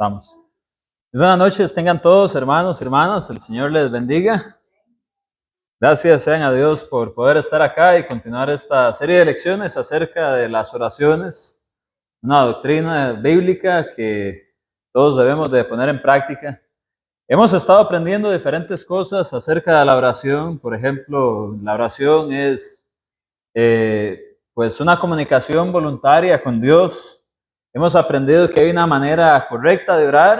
Estamos. Buenas noches, tengan todos, hermanos y hermanas, el Señor les bendiga. Gracias sean a Dios por poder estar acá y continuar esta serie de lecciones acerca de las oraciones, una doctrina bíblica que todos debemos de poner en práctica. Hemos estado aprendiendo diferentes cosas acerca de la oración. Por ejemplo, la oración es pues una comunicación voluntaria con Dios. Hemos aprendido que hay una manera correcta de orar,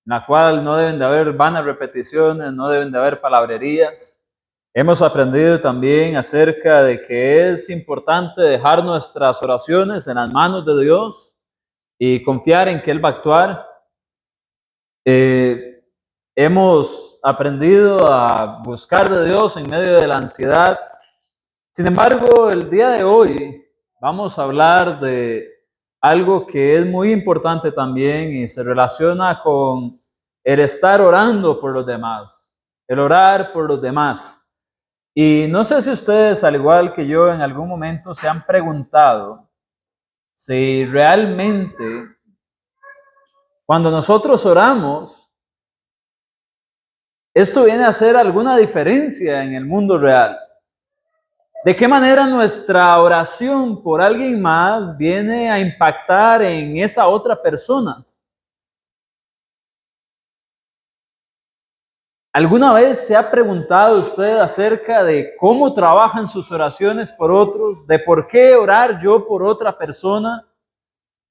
en la cual no deben de haber vanas repeticiones, no deben de haber palabrerías. Hemos aprendido también acerca de que es importante dejar nuestras oraciones en las manos de Dios y confiar en que Él va a actuar. Hemos aprendido a buscar de Dios en medio de la ansiedad. Sin embargo, el día de hoy vamos a hablar de algo que es muy importante también y se relaciona con el estar orando por los demás, el orar por los demás. Y no sé si ustedes, al igual que yo, en algún momento se han preguntado si realmente cuando nosotros oramos, esto viene a hacer alguna diferencia en el mundo real. ¿De qué manera nuestra oración por alguien más viene a impactar en esa otra persona? ¿Alguna vez se ha preguntado usted acerca de cómo trabajan sus oraciones por otros? ¿De por qué orar yo por otra persona?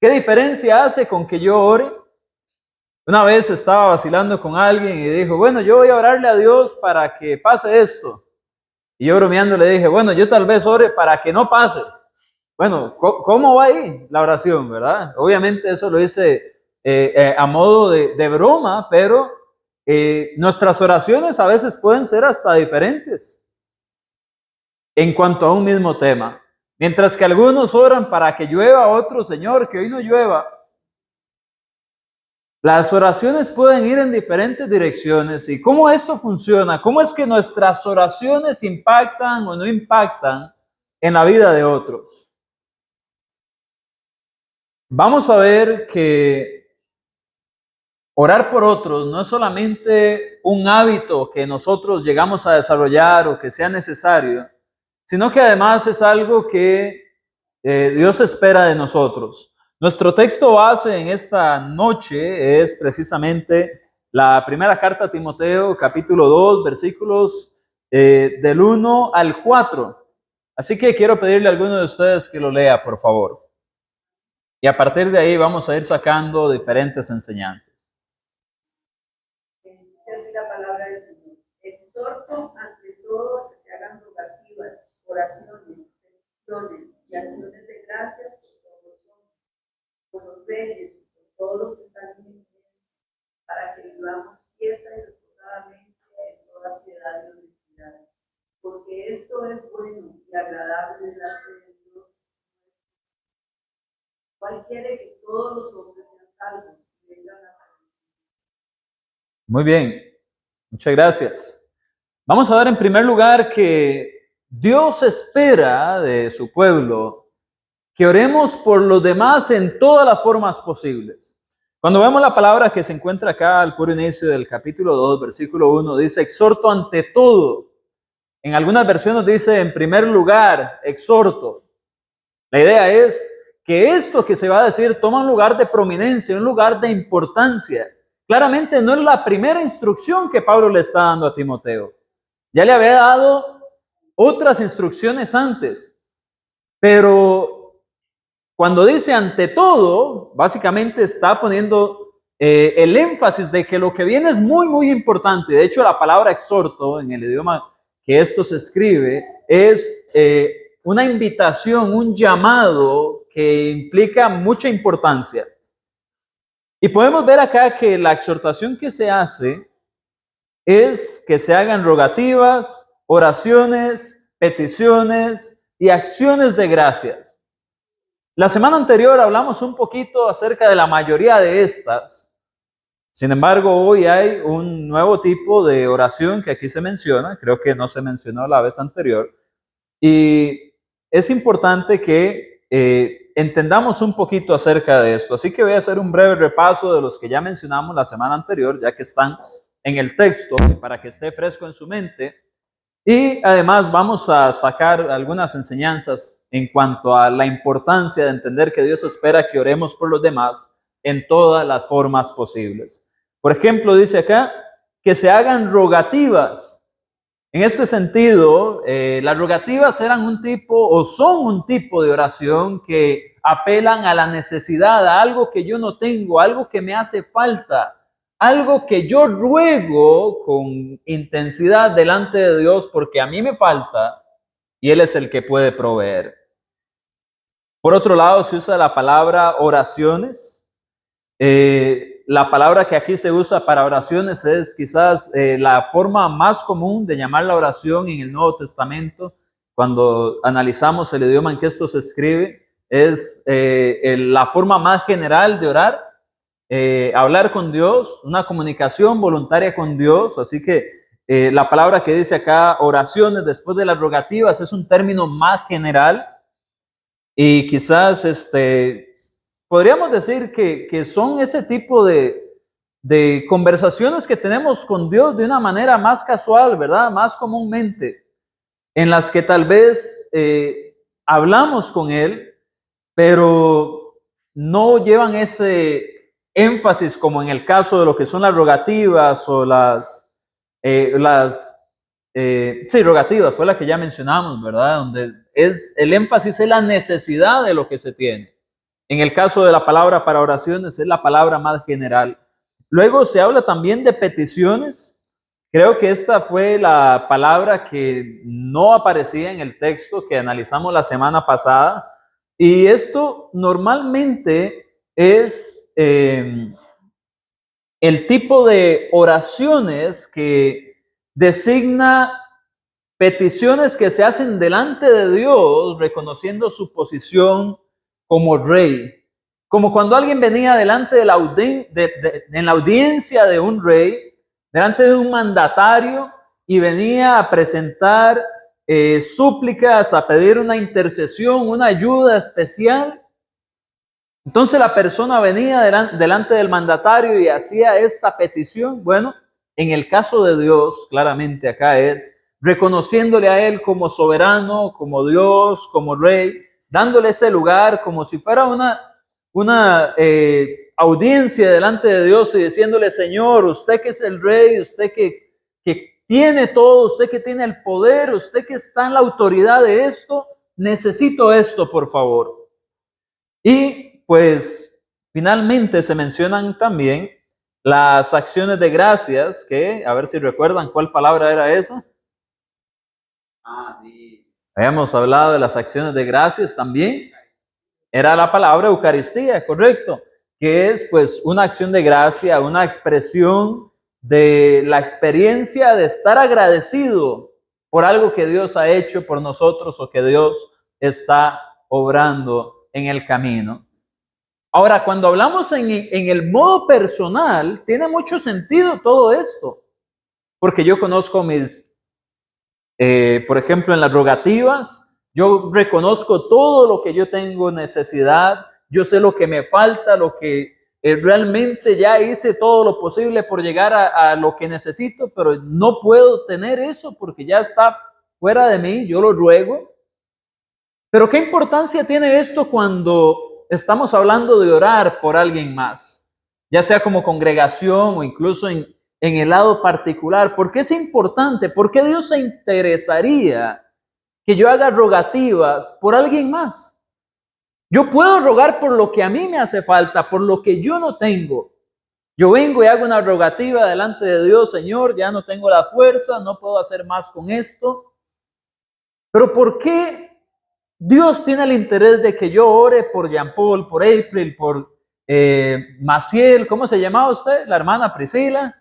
¿Qué diferencia hace con que yo ore? Una vez estaba vacilando con alguien y dijo, bueno, yo voy a orarle a Dios para que pase esto. Y yo bromeando le dije, bueno, yo tal vez ore para que no pase. Bueno, ¿cómo va ahí la oración, verdad? Obviamente eso lo hice a modo de broma, pero nuestras oraciones a veces pueden ser hasta diferentes en cuanto a un mismo tema. Mientras que algunos oran para que llueva, otros, Señor, que hoy no llueva. Las oraciones pueden ir en diferentes direcciones. ¿Y cómo esto funciona? ¿Cómo es que nuestras oraciones impactan o no impactan en la vida de otros? Vamos a ver que orar por otros no es solamente un hábito que nosotros llegamos a desarrollar o que sea necesario, sino que además es algo que Dios espera de nosotros. Nuestro texto base en esta noche es precisamente la primera carta a Timoteo, capítulo 2, versículos del 1 al 4. Así que quiero pedirle a alguno de ustedes que lo lea, por favor. Y a partir de ahí vamos a ir sacando diferentes enseñanzas. Así la palabra del Señor. Exhorto ante todo que se hagan rogativas, oraciones, peticiones y acciones de gracias por los reyes, por todos los que están en el cielo, para que vivamos quieta y reposadamente en toda piedad y honestidad. Porque esto es bueno y agradable delante de Dios. ¿Cuál quiere que todos los hombres sean salvos y vengan a la salvación? Muy bien, muchas gracias. Vamos a ver en primer lugar que Dios espera de su pueblo que oremos por los demás en todas las formas posibles. Cuando vemos la palabra que se encuentra acá al puro inicio del capítulo 2, versículo 1, dice exhorto ante todo. En algunas versiones dice en primer lugar, exhorto. La idea es que esto que se va a decir toma un lugar de prominencia, un lugar de importancia. Claramente no es la primera instrucción que Pablo le está dando a Timoteo. Ya le había dado otras instrucciones antes, pero cuando dice ante todo, básicamente está poniendo el énfasis de que lo que viene es muy, muy importante. De hecho, la palabra exhorto en el idioma que esto se escribe es una invitación, un llamado que implica mucha importancia. Y podemos ver acá que la exhortación que se hace es que se hagan rogativas, oraciones, peticiones y acciones de gracias. La semana anterior hablamos un poquito acerca de la mayoría de estas. Sin embargo, hoy hay un nuevo tipo de oración que aquí se menciona, creo que no se mencionó la vez anterior, y es importante que entendamos un poquito acerca de esto. Así que voy a hacer un breve repaso de los que ya mencionamos la semana anterior, ya que están en el texto, para que esté fresco en su mente. Y además vamos a sacar algunas enseñanzas en cuanto a la importancia de entender que Dios espera que oremos por los demás en todas las formas posibles. Por ejemplo, dice acá que se hagan rogativas. En este sentido, las rogativas eran un tipo o son un tipo de oración que apelan a la necesidad, a algo que yo no tengo, algo que me hace falta, algo que yo ruego con intensidad delante de Dios porque a mí me falta y Él es el que puede proveer. Por otro lado, se usa la palabra oraciones. La palabra que aquí se usa para oraciones es quizás la forma más común de llamar la oración en el Nuevo Testamento. Cuando analizamos el idioma en que esto se escribe, es la forma más general de orar, hablar con Dios, una comunicación voluntaria con Dios. Así que la palabra que dice acá, oraciones después de las rogativas, es un término más general y quizás podríamos decir que son ese tipo de conversaciones que tenemos con Dios de una manera más casual, ¿verdad? Más comúnmente, en las que tal vez hablamos con Él, pero no llevan ese énfasis como en el caso de lo que son las rogativas o sí, rogativas, fue la que ya mencionamos, ¿verdad? Donde el énfasis es la necesidad de lo que se tiene. En el caso de la palabra para oraciones es la palabra más general. Luego se habla también de peticiones. Creo que esta fue la palabra que no aparecía en el texto que analizamos la semana pasada. Y esto normalmente es el tipo de oraciones que designa peticiones que se hacen delante de Dios, reconociendo su posición como rey. Como cuando alguien venía delante de en la audiencia de un rey, delante de un mandatario, y venía a presentar súplicas, a pedir una intercesión, una ayuda especial. Entonces la persona venía delante del mandatario y hacía esta petición. Bueno, en el caso de Dios, claramente acá es reconociéndole a Él como soberano, como Dios, como Rey, dándole ese lugar como si fuera una audiencia delante de Dios y diciéndole, Señor, usted que es el Rey, usted que tiene todo, usted que tiene el poder, usted que está en la autoridad de esto, necesito esto, por favor. Y pues finalmente se mencionan también las acciones de gracias, que a ver si recuerdan cuál palabra era esa. Sí. Habíamos hablado de las acciones de gracias también. Era la palabra Eucaristía, correcto, que es pues una acción de gracia, una expresión de la experiencia de estar agradecido por algo que Dios ha hecho por nosotros o que Dios está obrando en el camino. Ahora, cuando hablamos en el modo personal, tiene mucho sentido todo esto, porque yo conozco por ejemplo, en las rogativas, yo reconozco todo lo que yo tengo necesidad, yo sé lo que me falta, lo que realmente ya hice todo lo posible por llegar a lo que necesito, pero no puedo tener eso porque ya está fuera de mí, yo lo ruego. Pero ¿qué importancia tiene esto cuando estamos hablando de orar por alguien más? Ya sea como congregación o incluso en el lado particular. ¿Por qué es importante? ¿Por qué Dios se interesaría que yo haga rogativas por alguien más? Yo puedo rogar por lo que a mí me hace falta, por lo que yo no tengo. Yo vengo y hago una rogativa delante de Dios, Señor, ya no tengo la fuerza, no puedo hacer más con esto. Pero ¿por qué Dios tiene el interés de que yo ore por Jean Paul, por April, por Maciel? ¿Cómo se llamaba usted? La hermana Priscila.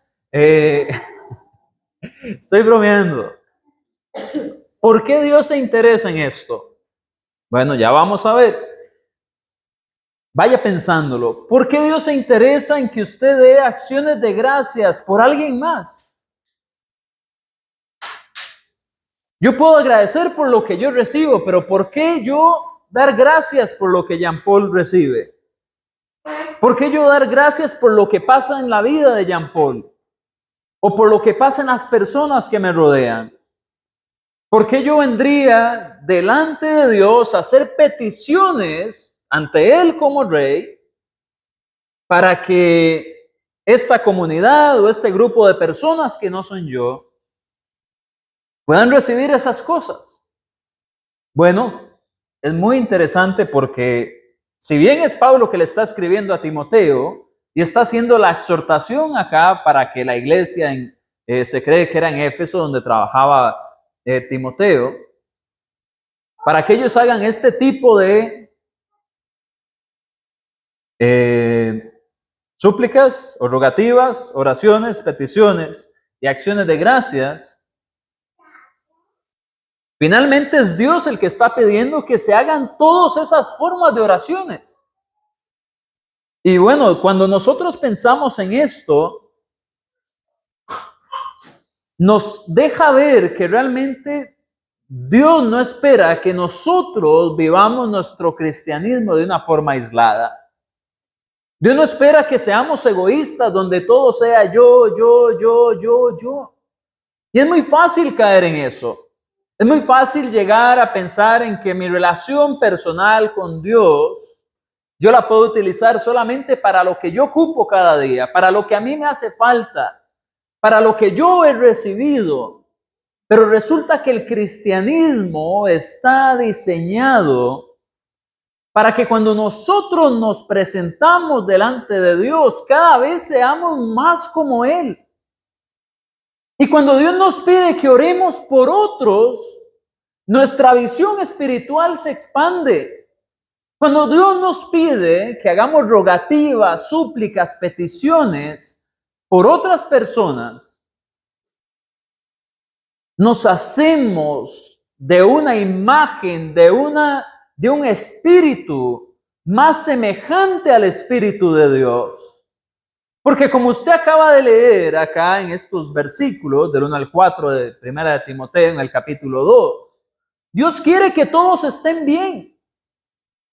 Estoy bromeando. ¿Por qué Dios se interesa en esto? Bueno, ya vamos a ver. Vaya pensándolo. ¿Por qué Dios se interesa en que usted dé acciones de gracias por alguien más? Yo puedo agradecer por lo que yo recibo, pero ¿por qué yo dar gracias por lo que Jean Paul recibe? ¿Por qué yo dar gracias por lo que pasa en la vida de Jean Paul? ¿O por lo que pasa en las personas que me rodean? ¿Por qué yo vendría delante de Dios a hacer peticiones ante Él como Rey para que esta comunidad o este grupo de personas que no son yo puedan recibir esas cosas? Bueno, es muy interesante porque si bien es Pablo que le está escribiendo a Timoteo y está haciendo la exhortación acá para que la iglesia se cree que era en Éfeso donde trabajaba Timoteo, para que ellos hagan este tipo de súplicas o rogativas, oraciones, peticiones y acciones de gracias. Finalmente es Dios el que está pidiendo que se hagan todas esas formas de oraciones. Y bueno, cuando nosotros pensamos en esto, nos deja ver que realmente Dios no espera que nosotros vivamos nuestro cristianismo de una forma aislada. Dios no espera que seamos egoístas, donde todo sea yo. Y es muy fácil caer en eso. Es muy fácil llegar a pensar en que mi relación personal con Dios, yo la puedo utilizar solamente para lo que yo ocupo cada día, para lo que a mí me hace falta, para lo que yo he recibido. Pero resulta que el cristianismo está diseñado para que cuando nosotros nos presentamos delante de Dios, cada vez seamos más como Él. Y cuando Dios nos pide que oremos por otros, nuestra visión espiritual se expande. Cuando Dios nos pide que hagamos rogativas, súplicas, peticiones por otras personas, nos hacemos de una imagen, de un espíritu más semejante al Espíritu de Dios. Porque como usted acaba de leer acá en estos versículos, del 1 al 4 de 1 de Timoteo, en el capítulo 2, Dios quiere que todos estén bien.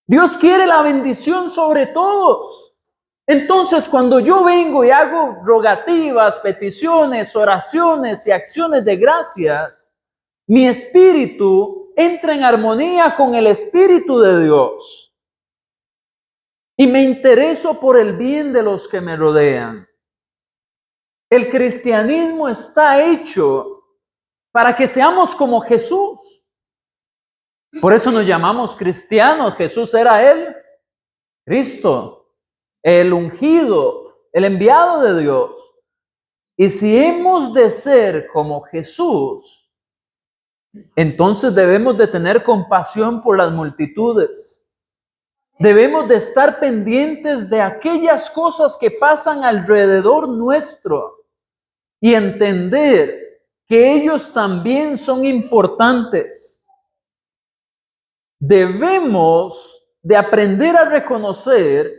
Dios quiere la bendición sobre todos. Entonces, cuando yo vengo y hago rogativas, peticiones, oraciones y acciones de gracias, mi espíritu entra en armonía con el Espíritu de Dios. Y me intereso por el bien de los que me rodean. El cristianismo está hecho para que seamos como Jesús. Por eso nos llamamos cristianos. Jesús era el Cristo, el ungido, el enviado de Dios. Y si hemos de ser como Jesús, entonces debemos de tener compasión por las multitudes. Debemos de estar pendientes de aquellas cosas que pasan alrededor nuestro y entender que ellos también son importantes. Debemos de aprender a reconocer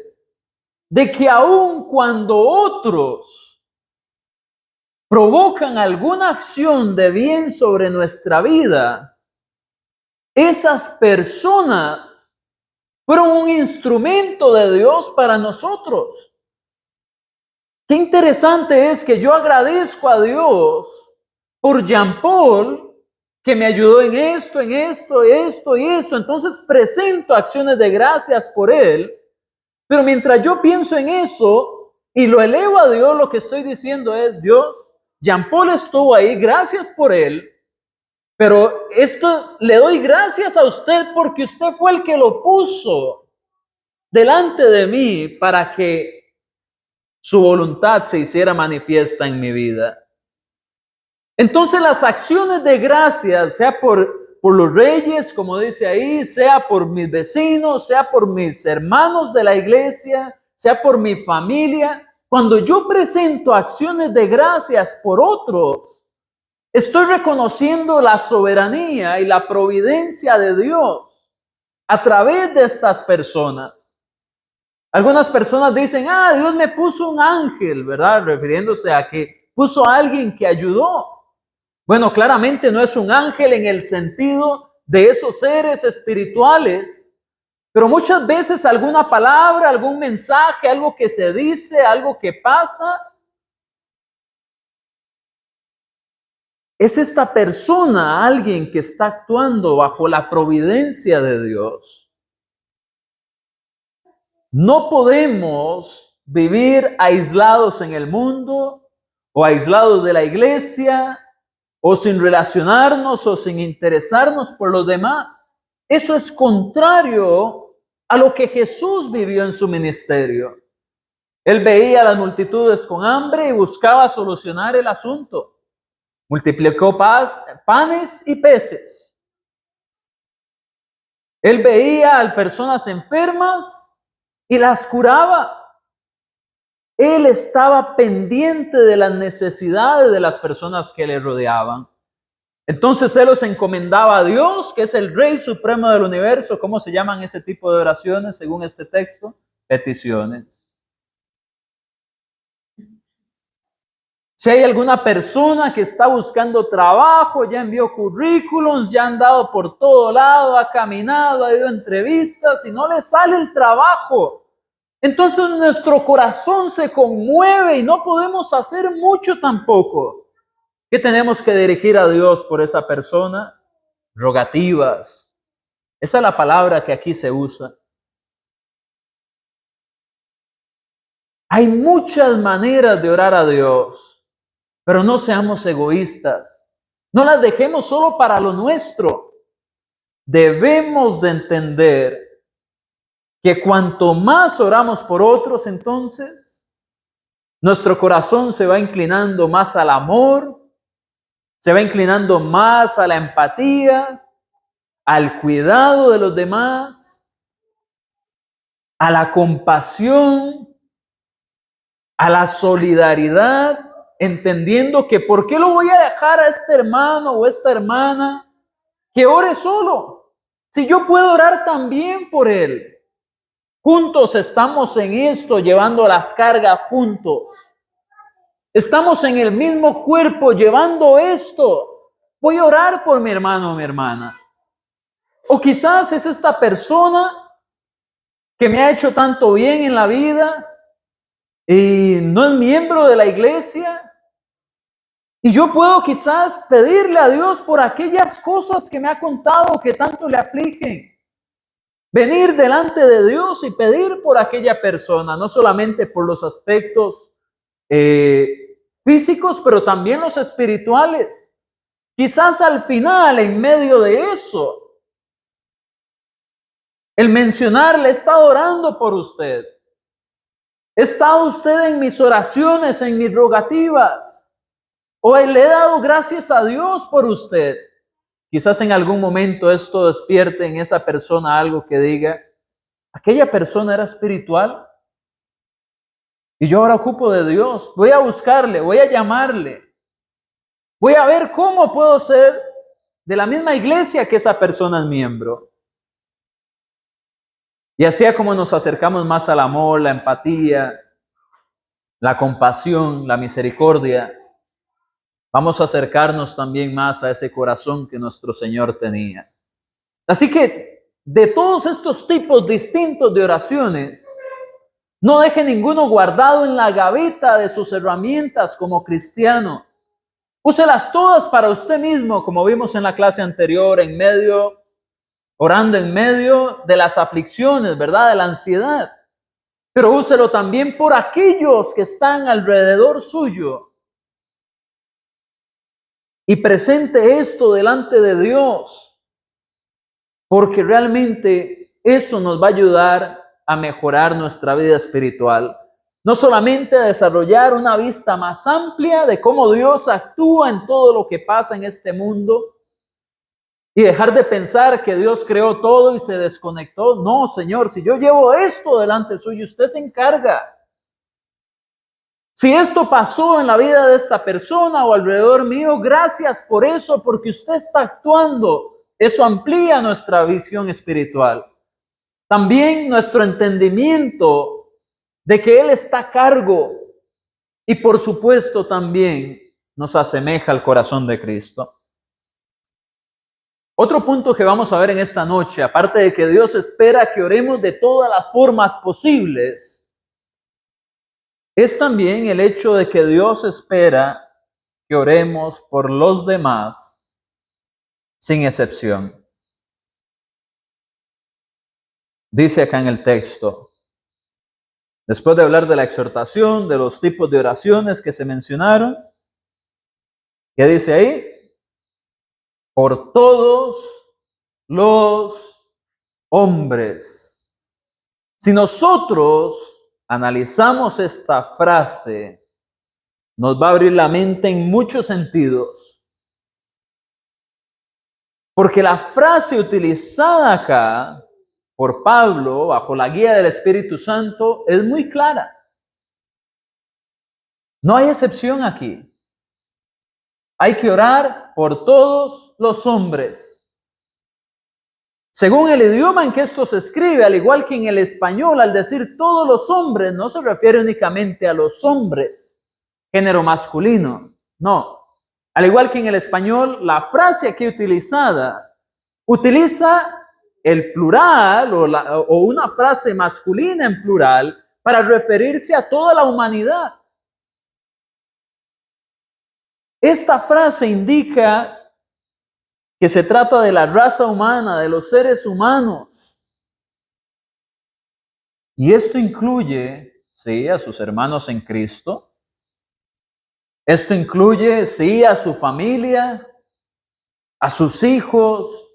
de que aun cuando otros provocan alguna acción de bien sobre nuestra vida, esas personas fueron un instrumento de Dios para nosotros. Qué interesante es que yo agradezco a Dios por Jean Paul, que me ayudó en esto. Entonces presento acciones de gracias por él. Pero mientras yo pienso en eso y lo elevo a Dios, lo que estoy diciendo es: Dios, Jean Paul estuvo ahí, gracias por él. Pero esto le doy gracias a usted porque usted fue el que lo puso delante de mí para que su voluntad se hiciera manifiesta en mi vida. Entonces las acciones de gracias, sea por los reyes, como dice ahí, sea por mis vecinos, sea por mis hermanos de la iglesia, sea por mi familia, cuando yo presento acciones de gracias por otros, estoy reconociendo la soberanía y la providencia de Dios a través de estas personas. Algunas personas dicen: Dios me puso un ángel, ¿verdad? Refiriéndose a que puso a alguien que ayudó. Bueno, claramente no es un ángel en el sentido de esos seres espirituales Pero muchas veces alguna palabra, algún mensaje, algo que se dice, algo que pasa, es esta persona, alguien que está actuando bajo la providencia de Dios. No podemos vivir aislados en el mundo o aislados de la iglesia o sin relacionarnos o sin interesarnos por los demás. Eso es contrario a lo que Jesús vivió en su ministerio. Él veía a las multitudes con hambre y buscaba solucionar el asunto. Multiplicó panes y peces. Él veía a personas enfermas y las curaba. Él estaba pendiente de las necesidades de las personas que le rodeaban. Entonces él los encomendaba a Dios, que es el Rey Supremo del universo. ¿Cómo se llaman ese tipo de oraciones según este texto? Peticiones. Si hay alguna persona que está buscando trabajo, ya envió currículums, ya ha andado por todo lado, ha caminado, ha ido a entrevistas y no le sale el trabajo, entonces nuestro corazón se conmueve y no podemos hacer mucho tampoco. ¿Qué tenemos que dirigir a Dios por esa persona? Rogativas. Esa es la palabra que aquí se usa. Hay muchas maneras de orar a Dios. Pero no seamos egoístas. No las dejemos solo para lo nuestro. Debemos de entender que cuanto más oramos por otros, entonces, nuestro corazón se va inclinando más al amor, se va inclinando más a la empatía, al cuidado de los demás, a la compasión, a la solidaridad, entendiendo que ¿por qué lo voy a dejar a este hermano o esta hermana que ore solo? Si yo puedo orar también por él. Juntos estamos en esto, llevando las cargas juntos. Estamos en el mismo cuerpo llevando esto. Voy a orar por mi hermano o mi hermana. O quizás es esta persona que me ha hecho tanto bien en la vida y no es miembro de la iglesia. Y yo puedo quizás pedirle a Dios por aquellas cosas que me ha contado que tanto le afligen. Venir delante de Dios y pedir por aquella persona, no solamente por los aspectos físicos, pero también los espirituales. Quizás al final, en medio de eso, el mencionarle, he estado orando por usted. He estado usted en mis oraciones, en mis rogativas. O le he dado gracias a Dios por usted. Quizás en algún momento esto despierte en esa persona algo que diga, aquella persona era espiritual y yo ahora ocupo de Dios. Voy a buscarle, voy a llamarle. Voy a ver cómo puedo ser de la misma iglesia que esa persona es miembro. Y así es como nos acercamos más al amor, la empatía, la compasión, la misericordia. Vamos a acercarnos también más a ese corazón que nuestro Señor tenía. Así que de todos estos tipos distintos de oraciones, no deje ninguno guardado en la gaveta de sus herramientas como cristiano. Úselas todas para usted mismo, como vimos en la clase anterior, orando en medio de las aflicciones, ¿verdad? De la ansiedad. Pero úselo también por aquellos que están alrededor suyo. Y presente esto delante de Dios, porque realmente eso nos va a ayudar a mejorar nuestra vida espiritual. No solamente a desarrollar una vista más amplia de cómo Dios actúa en todo lo que pasa en este mundo y dejar de pensar que Dios creó todo y se desconectó. No, Señor, si yo llevo esto delante suyo, usted se encarga. Si esto pasó en la vida de esta persona o alrededor mío, gracias por eso, porque usted está actuando. Eso amplía nuestra visión espiritual. También nuestro entendimiento de que Él está a cargo. Y por supuesto también nos asemeja al corazón de Cristo. Otro punto que vamos a ver en esta noche, aparte de que Dios espera que oremos de todas las formas posibles, es también el hecho de que Dios espera que oremos por los demás sin excepción. Dice acá en el texto, después de hablar de la exhortación, de los tipos de oraciones que se mencionaron, ¿qué dice ahí? Por todos los hombres. Si nosotros analizamos esta frase, nos va a abrir la mente en muchos sentidos. Porque la frase utilizada acá por Pablo, bajo la guía del Espíritu Santo, es muy clara. No hay excepción aquí. Hay que orar por todos los hombres. Según el idioma en que esto se escribe, al igual que en el español, al decir todos los hombres, no se refiere únicamente a los hombres, género masculino, no. Al igual que en el español, la frase aquí utilizada utiliza el plural o una frase masculina en plural para referirse a toda la humanidad. Esta frase indica que se trata de la raza humana, de los seres humanos. Y esto incluye, sí, a sus hermanos en Cristo. Esto incluye, sí, a su familia, a sus hijos.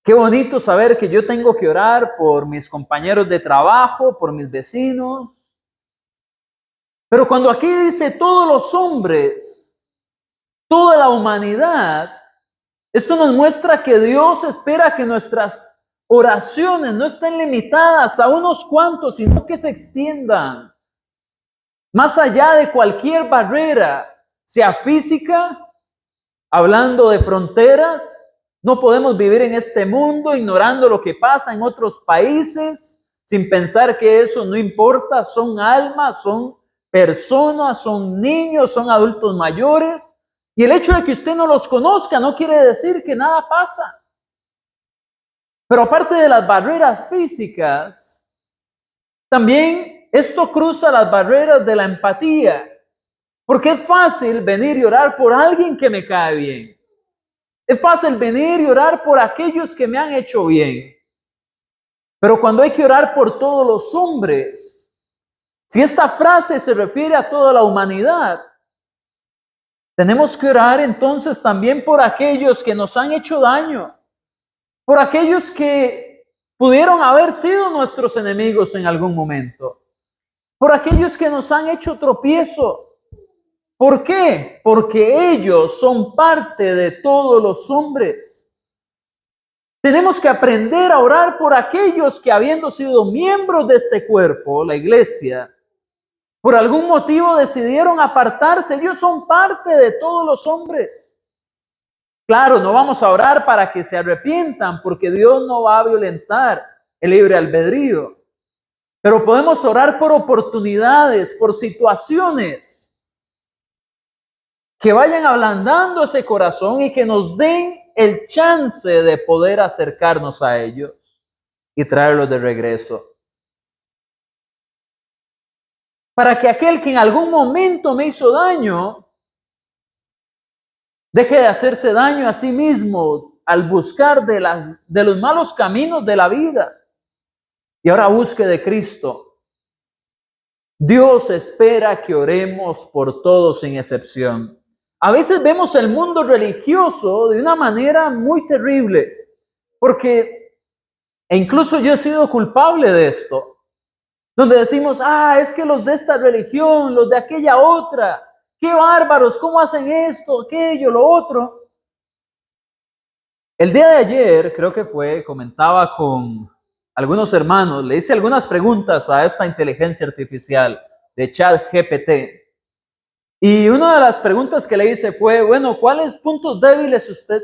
Qué bonito saber que yo tengo que orar por mis compañeros de trabajo, por mis vecinos. Pero cuando aquí dice todos los hombres, toda la humanidad, esto nos muestra que Dios espera que nuestras oraciones no estén limitadas a unos cuantos, sino que se extiendan más allá de cualquier barrera, sea física, hablando de fronteras. No podemos vivir en este mundo ignorando lo que pasa en otros países, sin pensar que eso no importa. Son almas, son personas, son niños, son adultos mayores. Y el hecho de que usted no los conozca no quiere decir que nada pasa. Pero aparte de las barreras físicas, también esto cruza las barreras de la empatía. Porque es fácil venir y orar por alguien que me cae bien. Es fácil venir y orar por aquellos que me han hecho bien. Pero cuando hay que orar por todos los hombres, si esta frase se refiere a toda la humanidad, tenemos que orar entonces también por aquellos que nos han hecho daño, por aquellos que pudieron haber sido nuestros enemigos en algún momento, por aquellos que nos han hecho tropiezo. ¿Por qué? Porque ellos son parte de todos los hombres. Tenemos que aprender a orar por aquellos que, habiendo sido miembros de este cuerpo, la iglesia, por algún motivo decidieron apartarse. Ellos son parte de todos los hombres. Claro, no vamos a orar para que se arrepientan, porque Dios no va a violentar el libre albedrío. Pero podemos orar por oportunidades, por situaciones que vayan ablandando ese corazón y que nos den el chance de poder acercarnos a ellos y traerlos de regreso. Para que aquel que en algún momento me hizo daño, deje de hacerse daño a sí mismo al buscar de los malos caminos de la vida y ahora busque de Cristo. Dios espera que oremos por todos sin excepción. A veces vemos el mundo religioso de una manera muy terrible, porque incluso yo he sido culpable de esto, donde decimos, es que los de esta religión, los de aquella otra, qué bárbaros, cómo hacen esto, aquello, lo otro. El día de ayer, creo que comentaba con algunos hermanos, le hice algunas preguntas a esta inteligencia artificial de ChatGPT. Y una de las preguntas que le hice fue, bueno, ¿cuáles puntos débiles usted?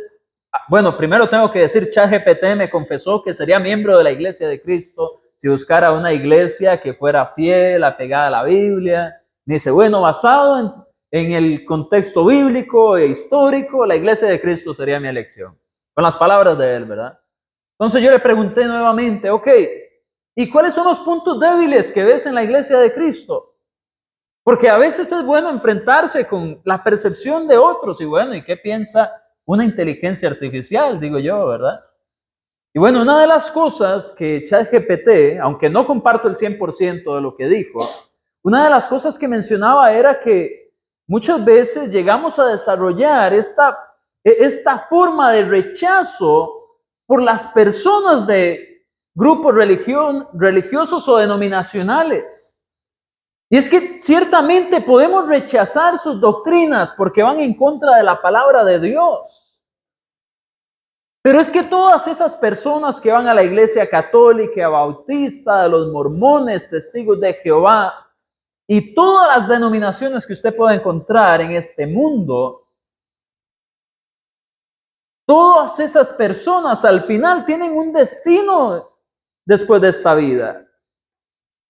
Bueno, primero tengo que decir, ChatGPT me confesó que sería miembro de la Iglesia de Cristo si buscara una iglesia que fuera fiel, apegada a la Biblia. Me dice, bueno, basado en el contexto bíblico e histórico, la Iglesia de Cristo sería mi elección. con las palabras de él, ¿verdad? Entonces yo le pregunté nuevamente, ok, ¿y cuáles son los puntos débiles que ves en la iglesia de Cristo? Porque a veces es bueno enfrentarse con la percepción de otros y bueno, ¿y qué piensa una inteligencia artificial? Digo yo, ¿verdad? Y bueno, una de las cosas que ChatGPT, aunque no comparto el 100% de lo que dijo, una de las cosas que mencionaba era que muchas veces llegamos a desarrollar esta forma de rechazo por las personas de grupos religiosos o denominacionales. Y es que ciertamente podemos rechazar sus doctrinas porque van en contra de la palabra de Dios. Pero es que todas esas personas que van a la iglesia católica, bautista, de los mormones, testigos de Jehová, y todas las denominaciones que usted pueda encontrar en este mundo, todas esas personas al final tienen un destino después de esta vida.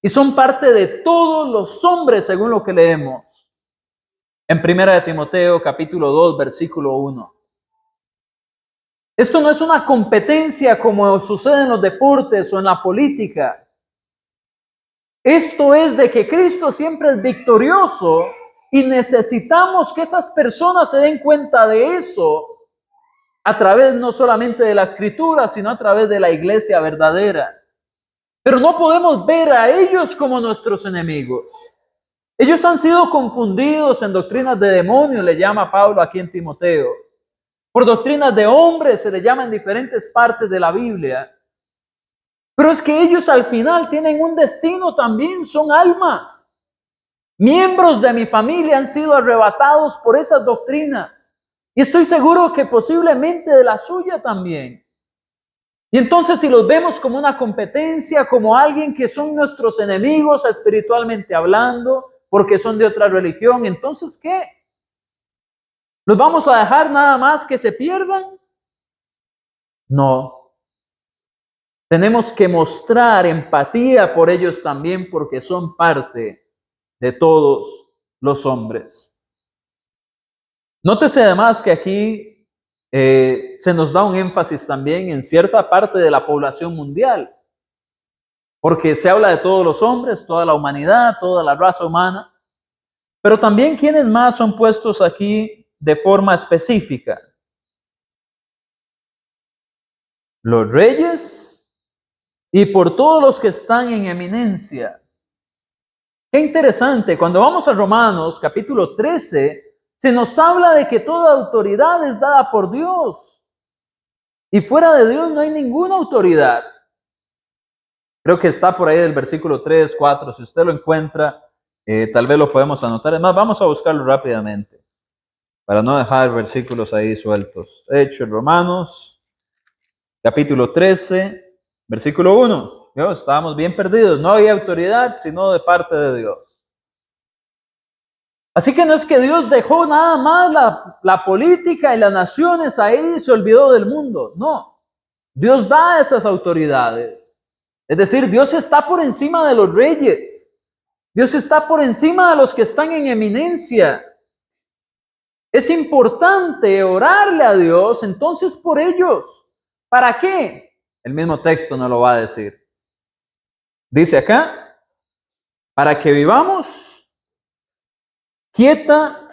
Y son parte de todos los hombres, según lo que leemos en 1 de Timoteo, capítulo 2, versículo 1. Esto no es una competencia como sucede en los deportes o en la política. Esto es de que Cristo siempre es victorioso y necesitamos que esas personas se den cuenta de eso a través no solamente de la Escritura, sino a través de la iglesia verdadera. Pero no podemos ver a ellos como nuestros enemigos. Ellos han sido confundidos en doctrinas de demonios, le llama Pablo aquí en Timoteo. Por doctrinas de hombres se le llama en diferentes partes de la Biblia. Pero es que ellos al final tienen un destino también, son almas. Miembros de mi familia han sido arrebatados por esas doctrinas. Y estoy seguro que posiblemente de la suya también. Y entonces si los vemos como una competencia, como alguien que son nuestros enemigos espiritualmente hablando, porque son de otra religión, entonces ¿qué? ¿Los vamos a dejar nada más que se pierdan? No. Tenemos que mostrar empatía por ellos también porque son parte de todos los hombres. Nótese además que aquí se nos da un énfasis también en cierta parte de la población mundial, porque se habla de todos los hombres, toda la humanidad, toda la raza humana, pero también quienes más son puestos aquí de forma específica. Los reyes y por todos los que están en eminencia. Qué interesante, cuando vamos a Romanos capítulo 13, se nos habla de que toda autoridad es dada por Dios. Y fuera de Dios no hay ninguna autoridad. Creo que está por ahí del versículo 3, 4. Si usted lo encuentra, tal vez lo podemos anotar. Es más, vamos a buscarlo rápidamente para no dejar versículos ahí sueltos. Hechos Romanos, capítulo 13, versículo 1. Dios, estábamos bien perdidos. No hay autoridad sino de parte de Dios. Así que no es que Dios dejó nada más la política y las naciones ahí y se olvidó del mundo. No, Dios da esas autoridades. Es decir, Dios está por encima de los reyes. Dios está por encima de los que están en eminencia. Es importante orarle a Dios entonces por ellos. ¿Para qué? El mismo texto nos lo va a decir. Dice acá, para que vivamos quieta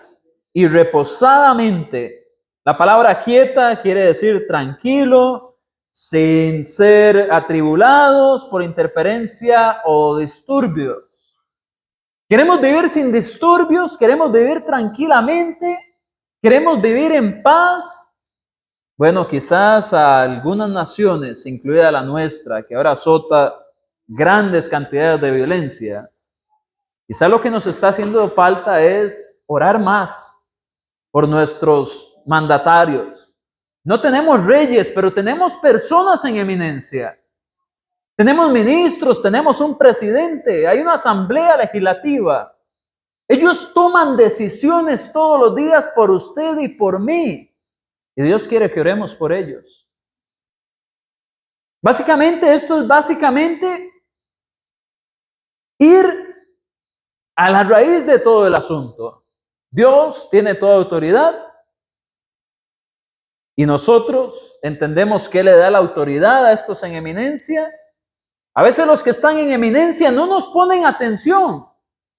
y reposadamente. La palabra quieta quiere decir tranquilo, sin ser atribulados por interferencia o disturbios. Queremos vivir sin disturbios, queremos vivir tranquilamente, queremos vivir en paz. Bueno, quizás a algunas naciones, incluida la nuestra, que ahora azota grandes cantidades de violencia, quizás lo que nos está haciendo falta es orar más por nuestros mandatarios. No tenemos reyes, pero tenemos personas en eminencia. Tenemos ministros, tenemos un presidente, hay una asamblea legislativa. Ellos toman decisiones todos los días por usted y por mí. Y Dios quiere que oremos por ellos. Básicamente, esto es ir a la raíz de todo el asunto. Dios tiene toda autoridad. y nosotros entendemos que Él le da la autoridad a estos en eminencia, a veces los que están en eminencia no nos ponen atención.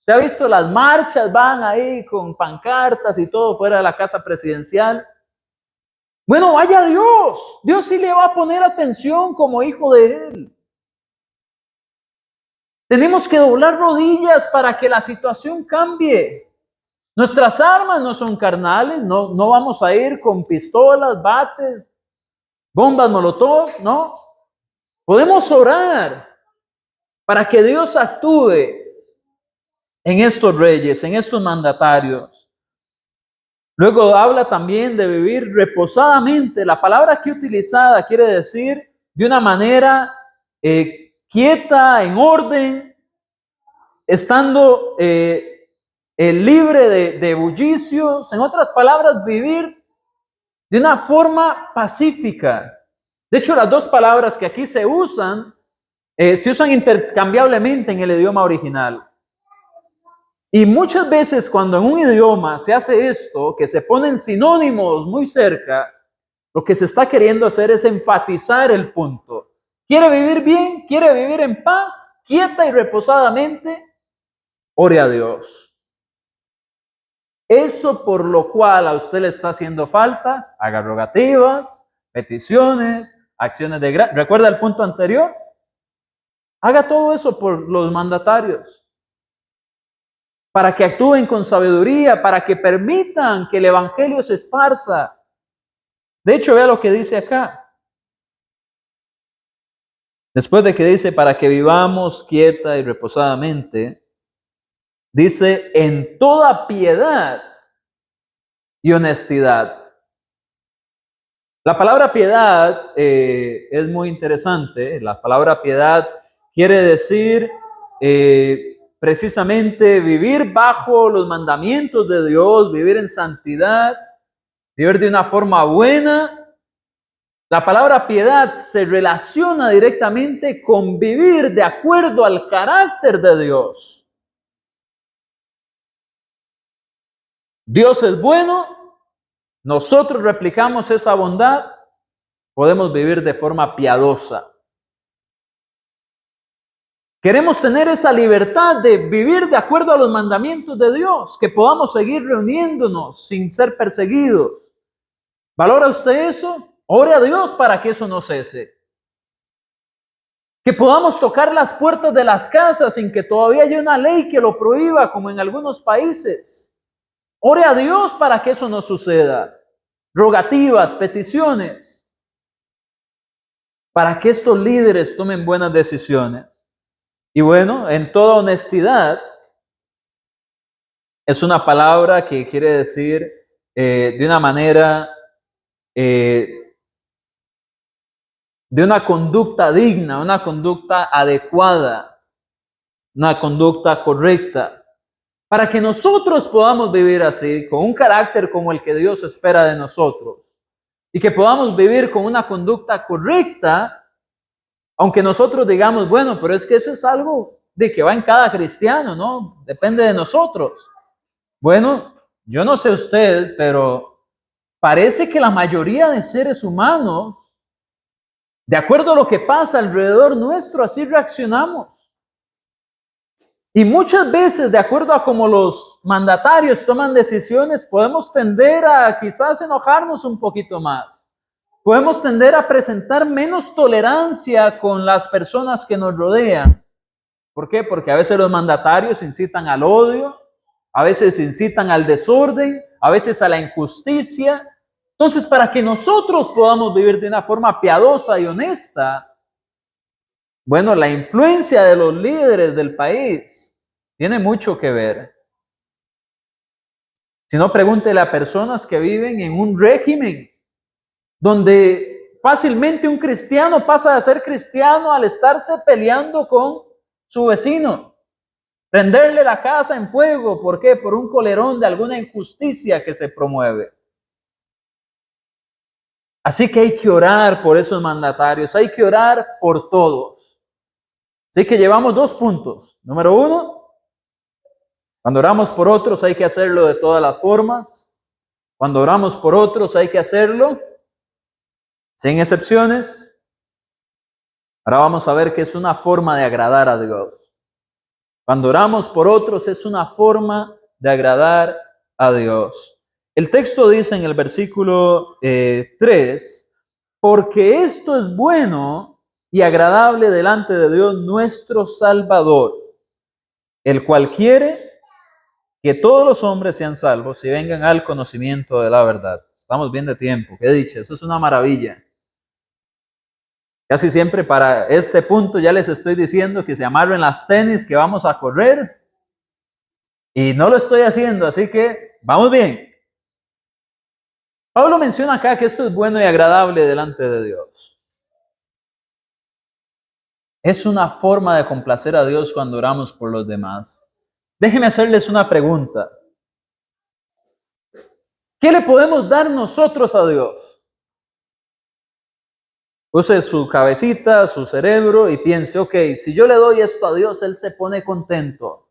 Usted ha visto las marchas, van ahí con pancartas y todo fuera de la casa presidencial. Bueno, vaya Dios. Dios sí le va a poner atención como hijo de Él. Tenemos que doblar rodillas para que la situación cambie. Nuestras armas no son carnales, no vamos a ir con pistolas, bates, bombas molotov, no. Podemos orar para que Dios actúe en estos reyes, en estos mandatarios. Luego habla también de vivir reposadamente. La palabra aquí utilizada quiere decir de una manera quieta, en orden, estando libre de bullicios. En otras palabras, vivir de una forma pacífica. De hecho, las dos palabras que aquí se usan intercambiablemente en el idioma original. Y muchas veces cuando en un idioma se hace esto, que se ponen sinónimos muy cerca, lo que se está queriendo hacer es enfatizar el punto. ¿Quiere vivir bien? ¿Quiere vivir en paz? Quieta y reposadamente, ore a Dios. Eso por lo cual a usted le está haciendo falta, haga rogativas, peticiones, acciones de gracia. ¿Recuerda el punto anterior? Haga todo eso por los mandatarios, para que actúen con sabiduría, para que permitan que el evangelio se esparza. De hecho, vea lo que dice acá. Después de que dice, para que vivamos quieta y reposadamente, dice, en toda piedad y honestidad. La palabra piedad es muy interesante. La palabra piedad quiere decir precisamente vivir bajo los mandamientos de Dios, vivir en santidad, vivir de una forma buena. La palabra piedad se relaciona directamente con vivir de acuerdo al carácter de Dios. Dios es bueno, nosotros replicamos esa bondad, podemos vivir de forma piadosa. Queremos tener esa libertad de vivir de acuerdo a los mandamientos de Dios, que podamos seguir reuniéndonos sin ser perseguidos. ¿Valora usted eso? Ore a Dios para que eso no cese. Que podamos tocar las puertas de las casas sin que todavía haya una ley que lo prohíba, como en algunos países. Ore a Dios para que eso no suceda. Rogativas, peticiones, para que estos líderes tomen buenas decisiones. Y bueno, en toda honestidad, es una palabra que quiere decir de una manera, de una conducta digna, una conducta adecuada, una conducta correcta, para que nosotros podamos vivir así, con un carácter como el que Dios espera de nosotros, y que podamos vivir con una conducta correcta. Aunque nosotros digamos, bueno, pero es que eso es algo de que va en cada cristiano, ¿no? Depende de nosotros. Bueno, yo no sé usted, pero parece que la mayoría de seres humanos, de acuerdo a lo que pasa alrededor nuestro, así reaccionamos. Y muchas veces, de acuerdo a cómo los mandatarios toman decisiones, podemos tender a quizás enojarnos un poquito más. Podemos tender a presentar menos tolerancia con las personas que nos rodean. ¿Por qué? Porque a veces los mandatarios incitan al odio, a veces incitan al desorden, a veces a la injusticia. Entonces, para que nosotros podamos vivir de una forma piadosa y honesta, bueno, la influencia de los líderes del país tiene mucho que ver. Si no, pregúntele a personas que viven en un régimen donde fácilmente un cristiano pasa de ser cristiano al estarse peleando con su vecino, prenderle la casa en fuego. ¿Por qué? Por un colerón de alguna injusticia que se promueve. Así que hay que orar por esos mandatarios, hay que orar por todos. Así que llevamos 2 puntos. Número 1, cuando oramos por otros hay que hacerlo de todas las formas. Cuando oramos por otros hay que hacerlo sin excepciones. Ahora vamos a ver que es una forma de agradar a Dios. Cuando oramos por otros es una forma de agradar a Dios. El texto dice en el versículo 3, porque esto es bueno y agradable delante de Dios nuestro Salvador, el cual quiere que todos los hombres sean salvos y vengan al conocimiento de la verdad. Estamos bien de tiempo, ¿qué he dicho? Eso es una maravilla. Casi siempre para este punto ya les estoy diciendo que se amarren las tenis, que vamos a correr. Y no lo estoy haciendo, así que vamos bien. Pablo menciona acá que esto es bueno y agradable delante de Dios. Es una forma de complacer a Dios cuando oramos por los demás. Déjenme hacerles una pregunta. ¿Qué le podemos dar nosotros a Dios? Use su cabecita, su cerebro y piense, ok, si yo le doy esto a Dios, Él se pone contento.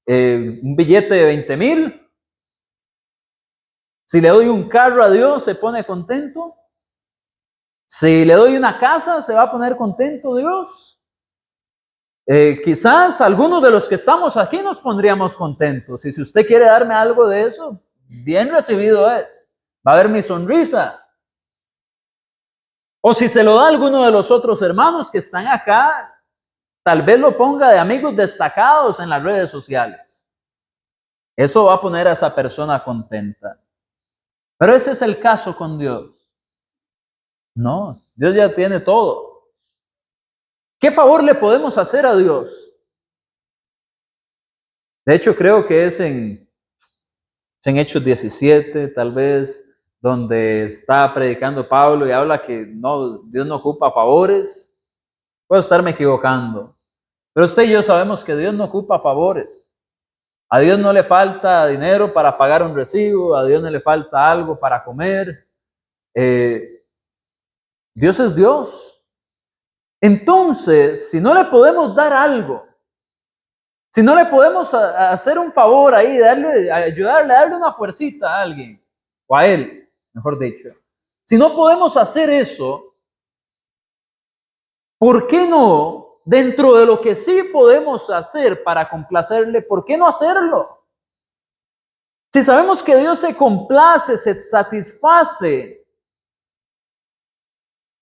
Un billete de 20,000. Si le doy un carro a Dios, ¿se pone contento? Si le doy una casa, ¿se va a poner contento Dios? Quizás algunos de los que estamos aquí nos pondríamos contentos. Y si usted quiere darme algo de eso, bien recibido es. Va a ver mi sonrisa. O si se lo da a alguno de los otros hermanos que están acá, tal vez lo ponga de amigos destacados en las redes sociales. Eso va a poner a esa persona contenta. Pero ese es el caso con Dios. No, Dios ya tiene todo. ¿Qué favor le podemos hacer a Dios? De hecho, creo que es en Hechos 17, tal vez, donde está predicando Pablo y habla que no, Dios no ocupa favores. Puedo estarme equivocando. Pero usted y yo sabemos que Dios no ocupa favores. A Dios no le falta dinero para pagar un recibo, a Dios no le falta algo para comer. Dios es Dios. Entonces, si no le podemos dar algo, si no le podemos hacer un favor ahí, ayudarle, darle una fuercita a alguien, o a Él, mejor dicho, si no podemos hacer eso, ¿por qué no? Dentro de lo que sí podemos hacer para complacerle, ¿por qué no hacerlo? Si sabemos que Dios se complace, se satisface.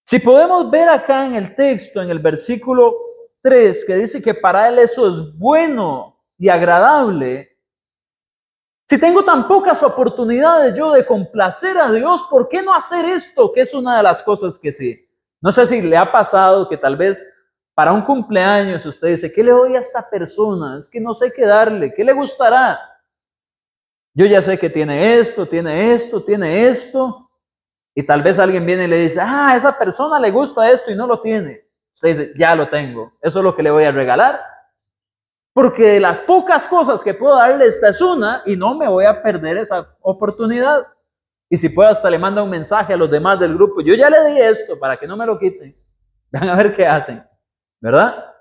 Si podemos ver acá en el texto, en el versículo 3, que dice que para Él eso es bueno y agradable. Si tengo tan pocas oportunidades yo de complacer a Dios, ¿por qué no hacer esto? Que es una de las cosas que sí. No sé si le ha pasado que tal vez para un cumpleaños usted dice, ¿qué le doy a esta persona? Es que no sé qué darle, ¿qué le gustará? Yo ya sé que tiene esto, tiene esto, tiene esto. Y tal vez alguien viene y le dice, a esa persona le gusta esto y no lo tiene. Usted dice, ya lo tengo, eso es lo que le voy a regalar. Porque de las pocas cosas que puedo darle, esta es una y no me voy a perder esa oportunidad. Y si puedo, hasta le manda un mensaje a los demás del grupo, yo ya le di esto para que no me lo quiten. Van a ver qué hacen, ¿verdad?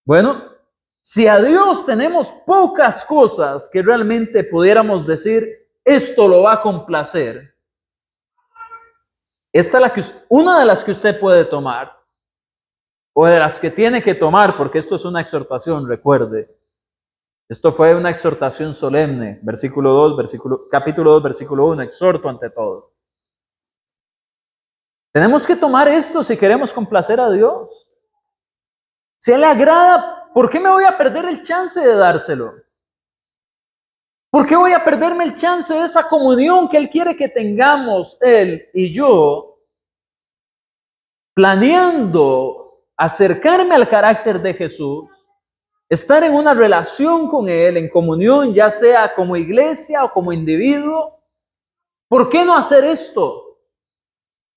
Bueno, si a Dios tenemos pocas cosas que realmente pudiéramos decir, esto lo va a complacer, esta es una de las que usted puede tomar, o de las que tiene que tomar, porque esto es una exhortación, recuerde. Esto fue una exhortación solemne, capítulo 2, versículo 1, exhorto ante todo. Tenemos que tomar esto si queremos complacer a Dios. Si a Él le agrada, ¿por qué me voy a perder el chance de dárselo? ¿Por qué voy a perderme el chance de esa comunión que Él quiere que tengamos, Él y yo, planeando acercarme al carácter de Jesús, estar en una relación con Él, en comunión, ya sea como iglesia o como individuo? ¿Por qué no hacer esto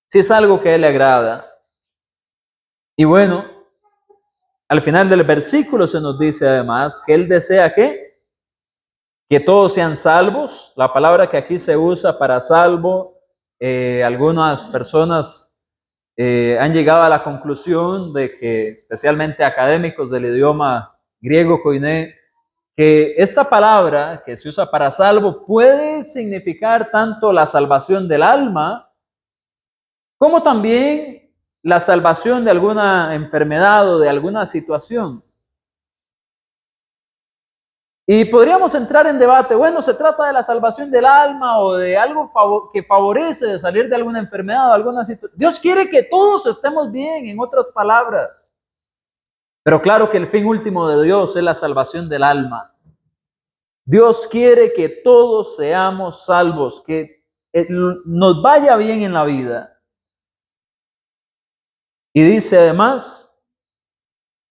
si es algo que a Él le agrada? Y bueno, al final del versículo se nos dice además que Él desea que todos sean salvos. La palabra que aquí se usa para salvo, algunas personas han llegado a la conclusión de que, especialmente académicos del idioma griego koiné, que esta palabra que se usa para salvo puede significar tanto la salvación del alma como también la salvación de alguna enfermedad o de alguna situación. Y podríamos entrar en debate, bueno, ¿se trata de la salvación del alma o de algo que favorece de salir de alguna enfermedad o alguna situación? Dios quiere que todos estemos bien, en otras palabras. Pero claro que el fin último de Dios es la salvación del alma. Dios quiere que todos seamos salvos, que nos vaya bien en la vida. Y dice además,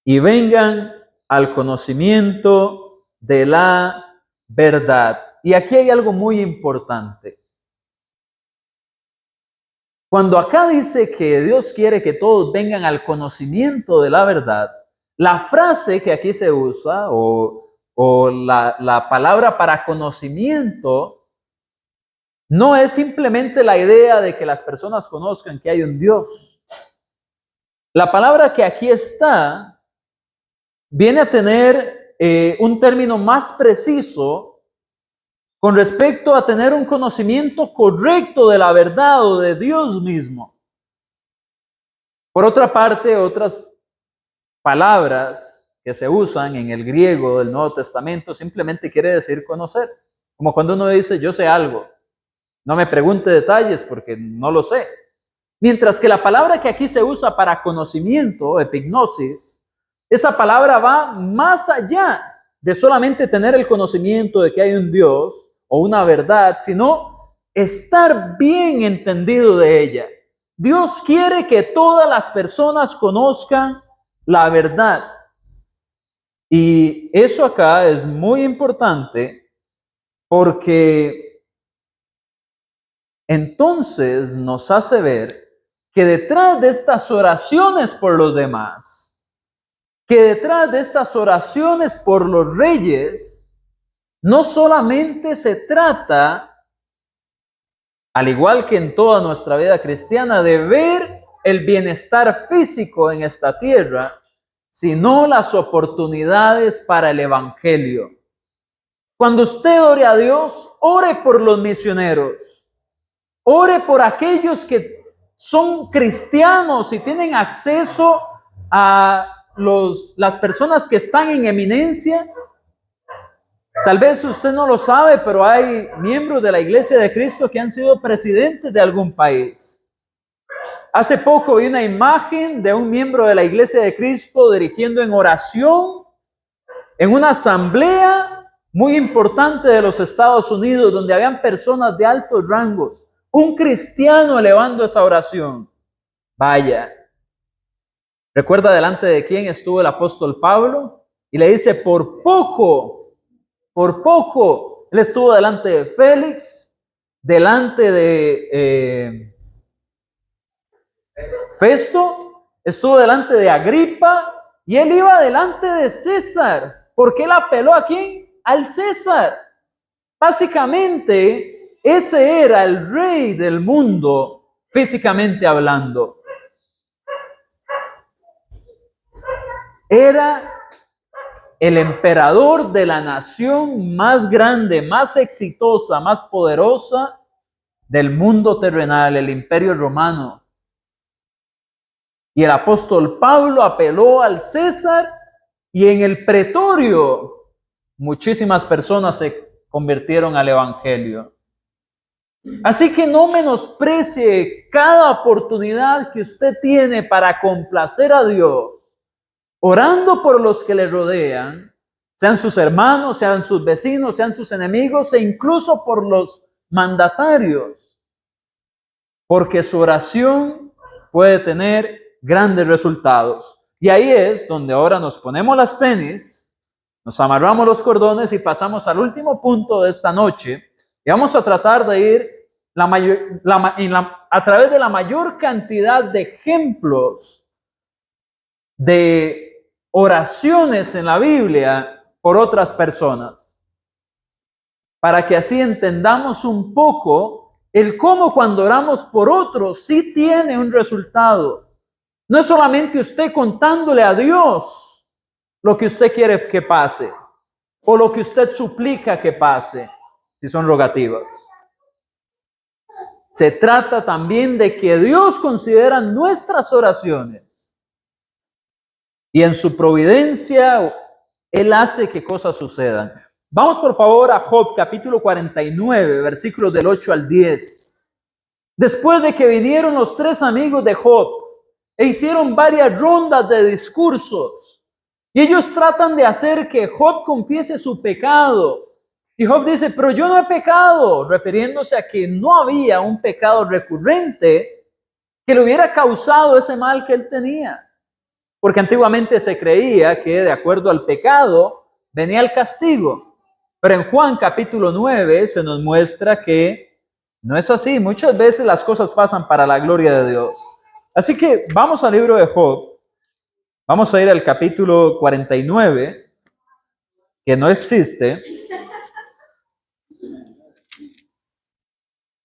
y vengan al conocimiento de la verdad. Y aquí hay algo muy importante. Cuando acá dice que Dios quiere que todos vengan al conocimiento de la verdad, la frase que aquí se usa o la palabra para conocimiento no es simplemente la idea de que las personas conozcan que hay un Dios. La palabra que aquí está viene a tener un término más preciso con respecto a tener un conocimiento correcto de la verdad o de Dios mismo. Por otra parte, otras palabras que se usan en el griego del Nuevo Testamento simplemente quiere decir conocer. Como cuando uno dice, yo sé algo, no me pregunte detalles porque no lo sé. Mientras que la palabra que aquí se usa para conocimiento, epignosis, esa palabra va más allá de solamente tener el conocimiento de que hay un Dios o una verdad, sino estar bien entendido de ella. Dios quiere que todas las personas conozcan la verdad. Y eso acá es muy importante porque entonces nos hace ver que detrás de estas oraciones por los demás, que detrás de estas oraciones por los reyes, no solamente se trata, al igual que en toda nuestra vida cristiana, de ver el bienestar físico en esta tierra, sino las oportunidades para el evangelio. Cuando usted ore a Dios, ore por los misioneros, ore por aquellos que son cristianos y tienen acceso a las personas que están en eminencia. Tal vez usted no lo sabe, pero hay miembros de la Iglesia de Cristo que han sido presidentes de algún país. Hace poco vi una imagen de un miembro de la Iglesia de Cristo dirigiendo en oración en una asamblea muy importante de los Estados Unidos, donde habían personas de altos rangos. Un cristiano elevando esa oración. Vaya. ¿Recuerda delante de quién estuvo el apóstol Pablo? Y le dice, por poco, él estuvo delante de Félix, delante de Festo, estuvo delante de Agripa, y él iba delante de César. ¿Por qué él apeló a quién? Al César. Básicamente, ese era el rey del mundo, físicamente hablando. Era el emperador de la nación más grande, más exitosa, más poderosa del mundo terrenal, el Imperio Romano. Y el apóstol Pablo apeló al César y en el pretorio muchísimas personas se convirtieron al evangelio. Así que no menosprecie cada oportunidad que usted tiene para complacer a Dios, orando por los que le rodean, sean sus hermanos, sean sus vecinos, sean sus enemigos e incluso por los mandatarios, porque su oración puede tener grandes resultados. Y ahí es donde ahora nos ponemos las tenis, nos amarramos los cordones y pasamos al último punto de esta noche. Y vamos a tratar de ir a través de la mayor cantidad de ejemplos de oraciones en la Biblia por otras personas, para que así entendamos un poco el cómo cuando oramos por otros sí tiene un resultado. No es solamente usted contándole a Dios lo que usted quiere que pase o lo que usted suplica que pase, si son rogativas, Se trata también de que Dios considera nuestras oraciones y en su providencia Él hace que cosas sucedan. Vamos por favor a Job capítulo 49, versículos del 8 al 10. Después de que vinieron los 3 amigos de Job e hicieron varias rondas de discursos, y ellos tratan de hacer que Job confiese su pecado. Y Job dice, pero yo no he pecado, refiriéndose a que no había un pecado recurrente que le hubiera causado ese mal que él tenía. Porque antiguamente se creía que de acuerdo al pecado venía el castigo. Pero en Juan capítulo 9 se nos muestra que no es así. Muchas veces las cosas pasan para la gloria de Dios. Así que vamos al libro de Job. Vamos a ir al capítulo 49, que no existe.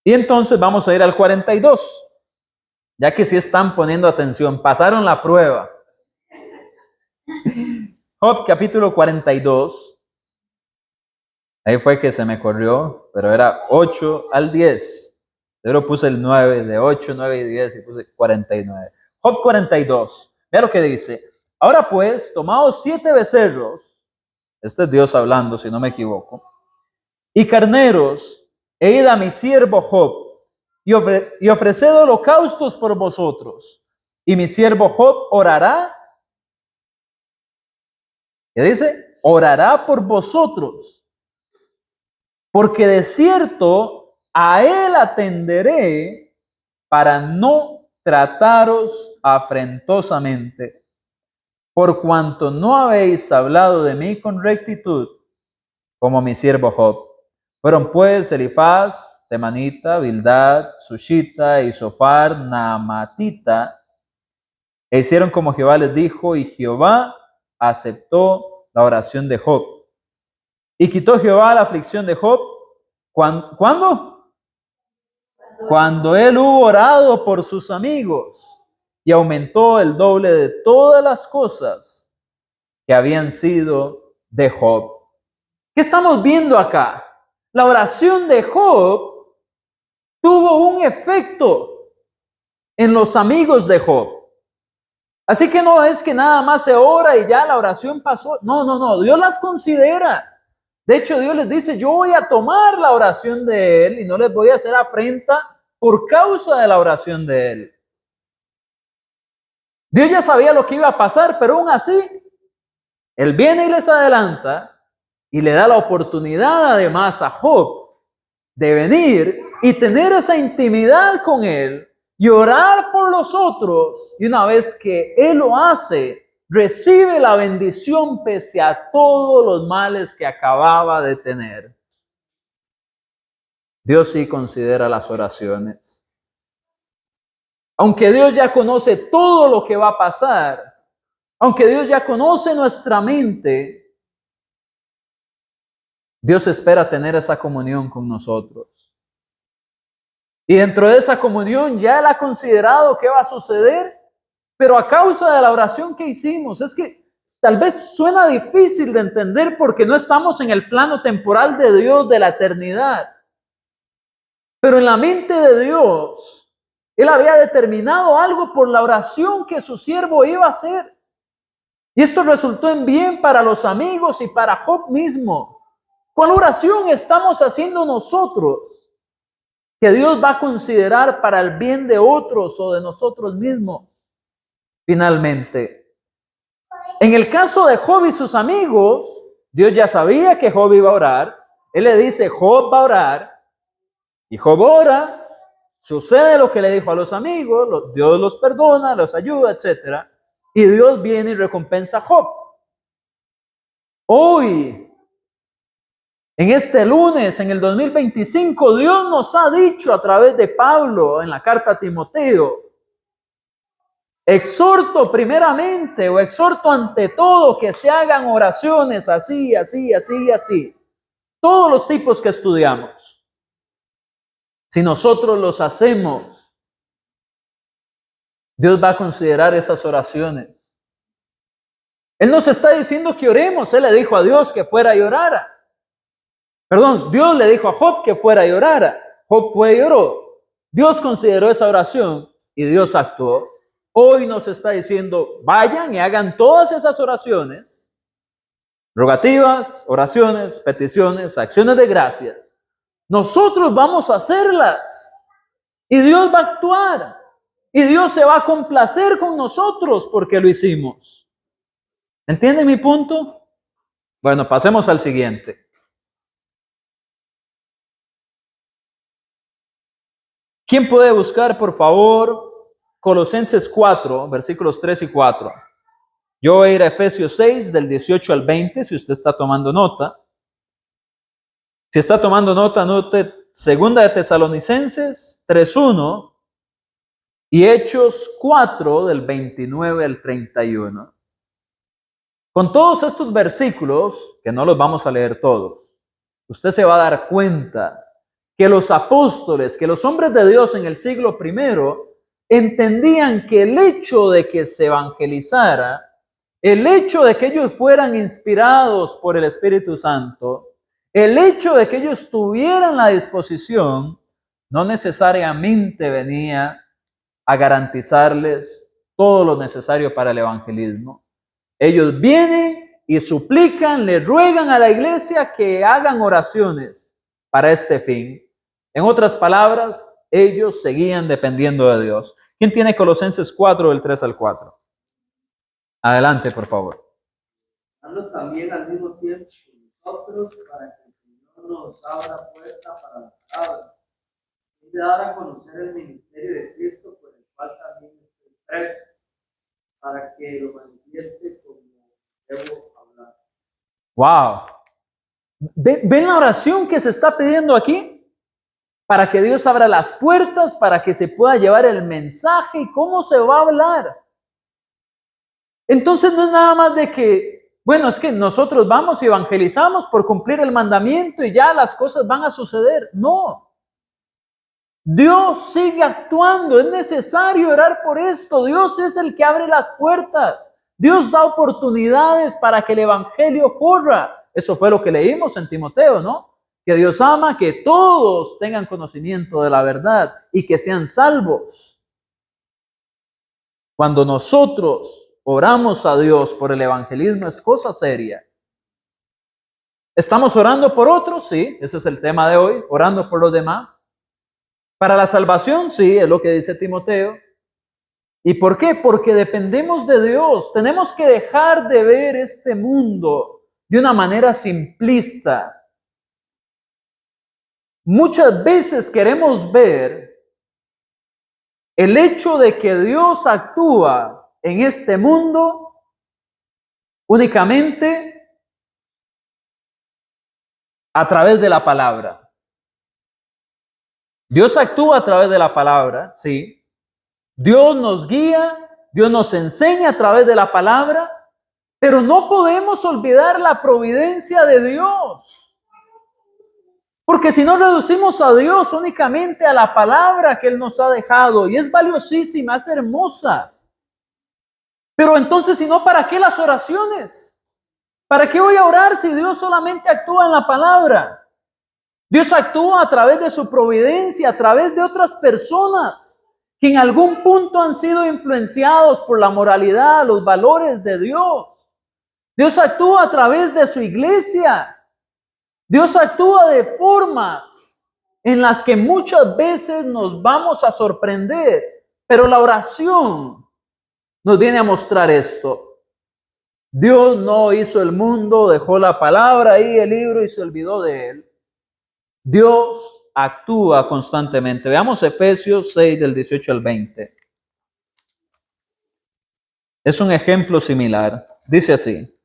Y entonces vamos a ir al 42, ya que si están poniendo atención, pasaron la prueba. Job capítulo 42, ahí fue que se me corrió, pero era 8 al 10. Pero puse el 9, de 8, 9 y 10 y puse 49. Job 42, vea lo que dice. Ahora pues, tomaos 7 becerros, este es Dios hablando si no me equivoco, y carneros, e id a mi siervo Job, y ofreced holocaustos por vosotros, y mi siervo Job orará. ¿Qué dice? Orará por vosotros, porque de cierto a él atenderé para no trataros afrentosamente, por cuanto no habéis hablado de mí con rectitud, como mi siervo Job. Fueron pues Elifaz, Temanita, Bildad, Sushita, Isofar, Naamatita, e hicieron como Jehová les dijo, y Jehová aceptó la oración de Job. Y quitó Jehová la aflicción de Job. ¿Cuándo? Cuando él hubo orado por sus amigos, y aumentó el doble de todas las cosas que habían sido de Job. ¿Qué estamos viendo acá? La oración de Job tuvo un efecto en los amigos de Job. Así que no es que nada más se ora y ya la oración pasó. No. Dios las considera. De hecho, Dios les dice, yo voy a tomar la oración de él y no les voy a hacer afrenta por causa de la oración de él. Dios ya sabía lo que iba a pasar, pero aún así, él viene y les adelanta y le da la oportunidad además a Job de venir y tener esa intimidad con él y orar por los otros. Y una vez que él lo hace, recibe la bendición pese a todos los males que acababa de tener. Dios sí considera las oraciones. Aunque Dios ya conoce todo lo que va a pasar, aunque Dios ya conoce nuestra mente, Dios espera tener esa comunión con nosotros. Y dentro de esa comunión ya Él ha considerado qué va a suceder, pero a causa de la oración que hicimos, es que tal vez suena difícil de entender porque no estamos en el plano temporal de Dios de la eternidad. Pero en la mente de Dios, Él había determinado algo por la oración que su siervo iba a hacer. Y esto resultó en bien para los amigos y para Job mismo. ¿Cuál oración estamos haciendo nosotros que Dios va a considerar para el bien de otros o de nosotros mismos? Finalmente, en el caso de Job y sus amigos, Dios ya sabía que Job iba a orar. Él le dice, Job va a orar. Y Job ora, sucede lo que le dijo a los amigos, Dios los perdona, los ayuda, etc. Y Dios viene y recompensa a Job. Hoy, en este lunes, en el 2025, Dios nos ha dicho a través de Pablo en la carta a Timoteo, exhorto primeramente o exhorto ante todo que se hagan oraciones así. Todos los tipos que estudiamos. Si nosotros los hacemos, Dios va a considerar esas oraciones. Él nos está diciendo que oremos. Él le dijo a Dios que fuera y orara. Dios le dijo a Job que fuera y orara. Job fue y oró. Dios consideró esa oración y Dios actuó. Hoy nos está diciendo, vayan y hagan todas esas oraciones, rogativas, oraciones, peticiones, acciones de gracias. Nosotros vamos a hacerlas y Dios va a actuar y Dios se va a complacer con nosotros porque lo hicimos. ¿Entienden mi punto? Bueno, pasemos al siguiente. ¿Quién puede buscar, por favor, Colosenses 4, versículos 3 y 4? Yo voy a ir a Efesios 6, del 18 al 20, si usted está tomando nota. Si está tomando nota, note Segunda de Tesalonicenses 3:1 y Hechos 4, del 29 al 31. Con todos estos versículos, que no los vamos a leer todos, usted se va a dar cuenta que los apóstoles, que los hombres de Dios en el siglo I, entendían que el hecho de que se evangelizara, el hecho de que ellos fueran inspirados por el Espíritu Santo, el hecho de que ellos tuvieran la disposición, no necesariamente venía a garantizarles todo lo necesario para el evangelismo. Ellos vienen y suplican, le ruegan a la iglesia que hagan oraciones para este fin. En otras palabras, ellos seguían dependiendo de Dios. ¿Quién tiene Colosenses 4, del 3 al 4? Adelante, por favor. Dando también al mismo tiempo con nosotros para que el Señor nos abra puerta para la palabra y de dar a conocer el ministerio de Cristo, por el cual también estoy preso, para que lo manifieste como debo hablar. Wow. ¿Ven la oración que se está pidiendo aquí? Para que Dios abra las puertas, para que se pueda llevar el mensaje y cómo se va a hablar. Entonces no es nada más de que, bueno, es que nosotros vamos y evangelizamos por cumplir el mandamiento y ya las cosas van a suceder. No. Dios sigue actuando, es necesario orar por esto. Dios es el que abre las puertas. Dios da oportunidades para que el evangelio corra. Eso fue lo que leímos en Timoteo, ¿no? Que Dios ama que todos tengan conocimiento de la verdad y que sean salvos. Cuando nosotros oramos a Dios por el evangelismo es cosa seria. ¿Estamos orando por otros? Sí, ese es el tema de hoy, orando por los demás. Para la salvación, sí, es lo que dice Timoteo. ¿Y por qué? Porque dependemos de Dios. Tenemos que dejar de ver este mundo de una manera simplista. Muchas veces queremos ver el hecho de que Dios actúa en este mundo únicamente a través de la palabra. Dios actúa a través de la palabra, sí. Dios nos guía, Dios nos enseña a través de la palabra, pero no podemos olvidar la providencia de Dios. Porque si no reducimos a Dios únicamente a la palabra que Él nos ha dejado, y es valiosísima, es hermosa. Pero entonces, si no, ¿para qué las oraciones? ¿Para qué voy a orar si Dios solamente actúa en la palabra? Dios actúa a través de su providencia, a través de otras personas que en algún punto han sido influenciados por la moralidad, los valores de Dios. Dios actúa a través de su iglesia. Dios actúa de formas en las que muchas veces nos vamos a sorprender, pero la oración nos viene a mostrar esto. Dios no hizo el mundo, dejó la palabra ahí, el libro, y se olvidó de él. Dios actúa constantemente. Veamos Efesios 6, del 18 al 20. Es un ejemplo similar. Dice así.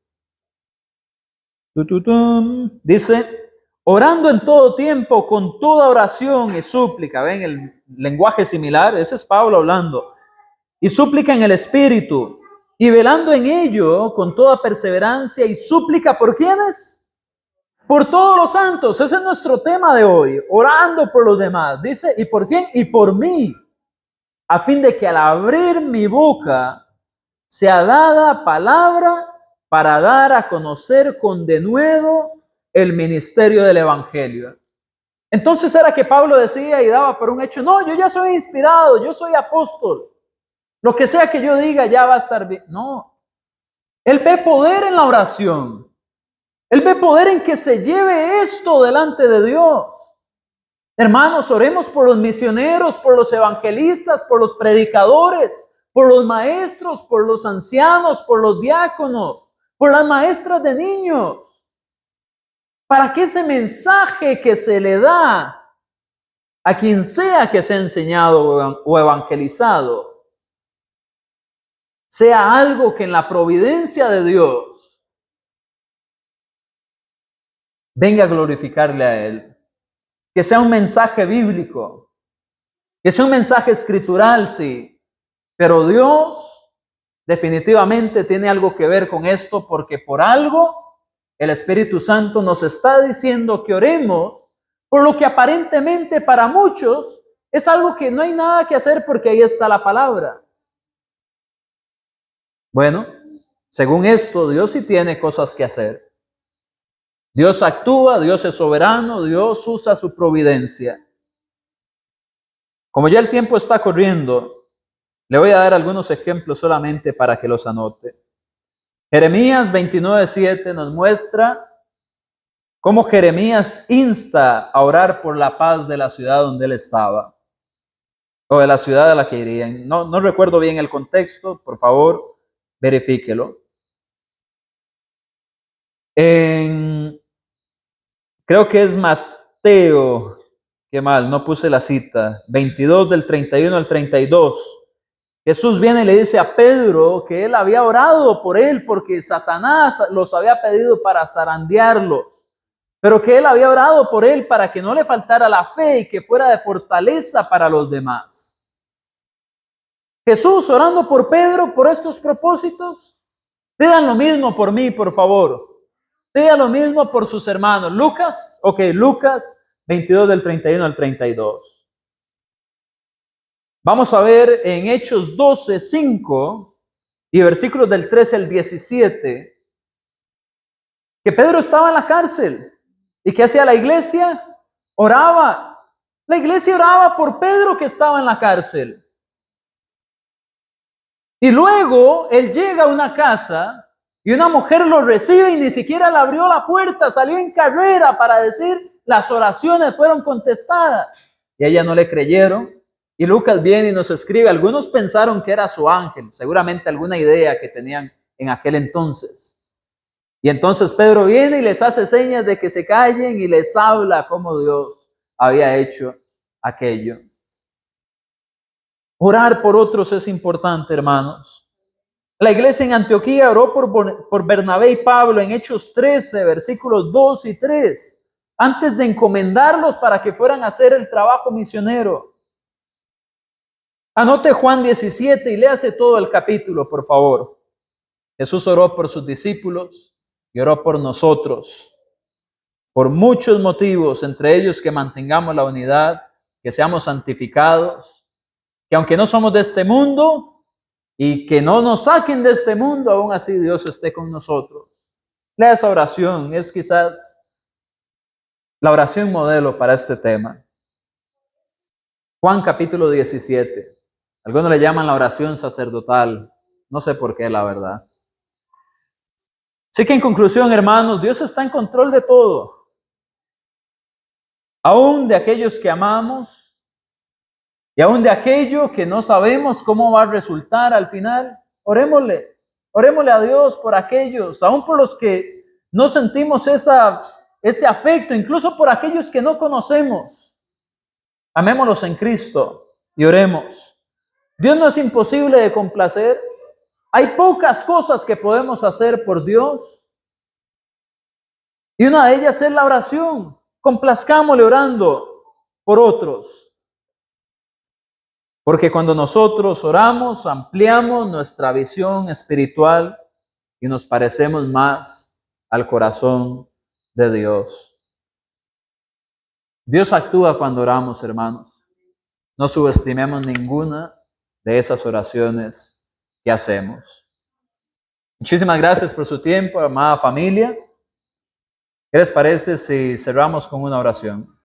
Dice, orando en todo tiempo, con toda oración y súplica. ¿Ven el lenguaje similar? Ese es Pablo hablando. Y súplica en el Espíritu. Y velando en ello con toda perseverancia y súplica. ¿Por quiénes? Por todos los santos. Ese es nuestro tema de hoy. Orando por los demás. Dice, ¿y por quién? Y por mí. A fin de que al abrir mi boca sea dada palabra para dar a conocer con denuedo el ministerio del Evangelio. Entonces era que Pablo decía y daba por un hecho, no, yo ya soy inspirado, yo soy apóstol. Lo que sea que yo diga ya va a estar bien. No, él ve poder en la oración. Él ve poder en que se lleve esto delante de Dios. Hermanos, oremos por los misioneros, por los evangelistas, por los predicadores, por los maestros, por los ancianos, por los diáconos, por las maestras de niños. Para que ese mensaje que se le da a quien sea que sea enseñado o evangelizado, sea algo que en la providencia de Dios venga a glorificarle a Él. Que sea un mensaje bíblico, que sea un mensaje escritural, sí, pero Dios definitivamente tiene algo que ver con esto, porque por algo el Espíritu Santo nos está diciendo que oremos por lo que aparentemente para muchos es algo que no hay nada que hacer porque ahí está la palabra. Bueno, según esto, Dios sí tiene cosas que hacer. Dios actúa, Dios es soberano, Dios usa su providencia. Como ya el tiempo está corriendo, le voy a dar algunos ejemplos solamente para que los anote. Jeremías 29:7 nos muestra cómo Jeremías insta a orar por la paz de la ciudad donde él estaba, o de la ciudad a la que irían. No recuerdo bien el contexto, por favor, verifíquelo. Creo que es Mateo, qué mal, no puse la cita, 22 del 31 al 32. Jesús viene y le dice a Pedro que él había orado por él porque Satanás los había pedido para zarandearlos, pero que él había orado por él para que no le faltara la fe y que fuera de fortaleza para los demás. Jesús orando por Pedro por estos propósitos. Pidan lo mismo por mí, por favor. Pidan lo mismo por sus hermanos. Lucas 22 del 31 al 32. Vamos a ver en Hechos 12:5 y versículos del 13 al 17 que Pedro estaba en la cárcel. ¿Y qué hacía la iglesia? Oraba. La iglesia oraba por Pedro que estaba en la cárcel. Y luego él llega a una casa y una mujer lo recibe y ni siquiera le abrió la puerta, salió en carrera para decir las oraciones fueron contestadas. Y a ella no le creyeron. Y Lucas viene y nos escribe, algunos pensaron que era su ángel, seguramente alguna idea que tenían en aquel entonces. Y entonces Pedro viene y les hace señas de que se callen y les habla cómo Dios había hecho aquello. Orar por otros es importante, hermanos. La iglesia en Antioquía oró por Bernabé y Pablo en Hechos 13, versículos 2 y 3, antes de encomendarlos para que fueran a hacer el trabajo misionero. Anote Juan 17 y léase todo el capítulo, por favor. Jesús oró por sus discípulos y oró por nosotros, por muchos motivos, entre ellos que mantengamos la unidad, que seamos santificados, que aunque no somos de este mundo y que no nos saquen de este mundo, aún así Dios esté con nosotros. Lea esa oración, es quizás la oración modelo para este tema. Juan capítulo 17. Algunos le llaman la oración sacerdotal. No sé por qué, la verdad. Así que en conclusión, hermanos, Dios está en control de todo. Aún de aquellos que amamos y aún de aquello que no sabemos cómo va a resultar al final. Orémosle a Dios por aquellos, aún por los que no sentimos ese afecto, incluso por aquellos que no conocemos. Amémoslos en Cristo y oremos. Dios no es imposible de complacer. Hay pocas cosas que podemos hacer por Dios. Y una de ellas es la oración. Complazcámosle orando por otros. Porque cuando nosotros oramos, ampliamos nuestra visión espiritual y nos parecemos más al corazón de Dios. Dios actúa cuando oramos, hermanos. No subestimemos ninguna de esas oraciones que hacemos. Muchísimas gracias por su tiempo, amada familia. ¿Qué les parece si cerramos con una oración?